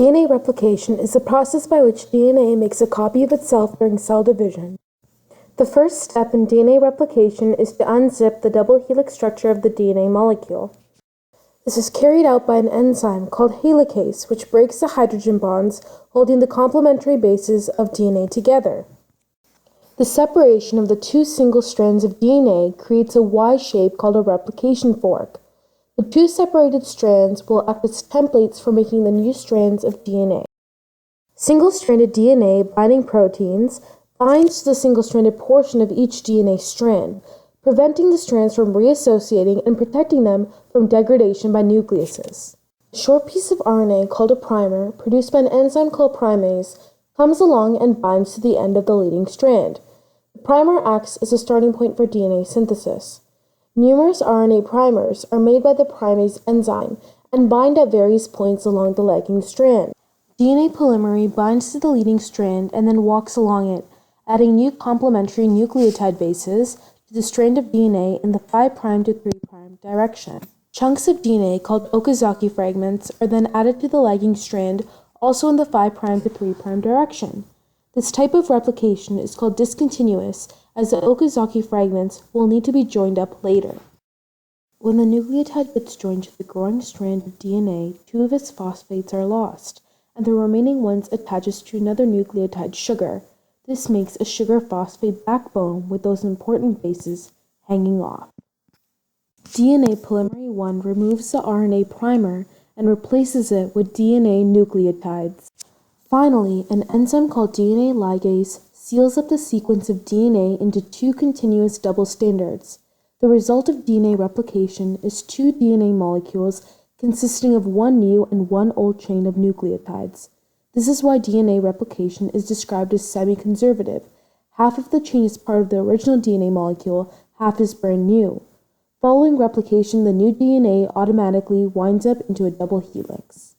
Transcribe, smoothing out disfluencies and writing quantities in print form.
DNA replication is the process by which DNA makes a copy of itself during cell division. The first step in DNA replication is to unzip the double helix structure of the DNA molecule. This is carried out by an enzyme called helicase, which breaks the hydrogen bonds holding the complementary bases of DNA together. The separation of the two single strands of DNA creates a Y shape called a replication fork. The two separated strands will act as templates for making the new strands of DNA. Single-stranded DNA binding proteins binds to the single-stranded portion of each DNA strand, preventing the strands from reassociating and protecting them from degradation by nucleases. A short piece of RNA called a primer, produced by an enzyme called primase, comes along and binds to the end of the leading strand. The primer acts as a starting point for DNA synthesis. Numerous RNA primers are made by the primase enzyme and bind at various points along the lagging strand. DNA polymerase binds to the leading strand and then walks along it, adding new complementary nucleotide bases to the strand of DNA in the 5' to 3' direction. Chunks of DNA called Okazaki fragments are then added to the lagging strand, also in the 5' to 3' direction. This type of replication is called discontinuous, as the Okazaki fragments will need to be joined up later. When the nucleotide gets joined to the growing strand of DNA, two of its phosphates are lost, and the remaining ones attaches to another nucleotide sugar. This makes a sugar phosphate backbone with those important bases hanging off. DNA polymerase 1 removes the RNA primer and replaces it with DNA nucleotides. Finally, an enzyme called DNA ligase seals up the sequence of DNA into two continuous double standards. The result of DNA replication is two DNA molecules consisting of one new and one old chain of nucleotides. This is why DNA replication is described as semi-conservative. Half of the chain is part of the original DNA molecule, half is brand new. Following replication, the new DNA automatically winds up into a double helix.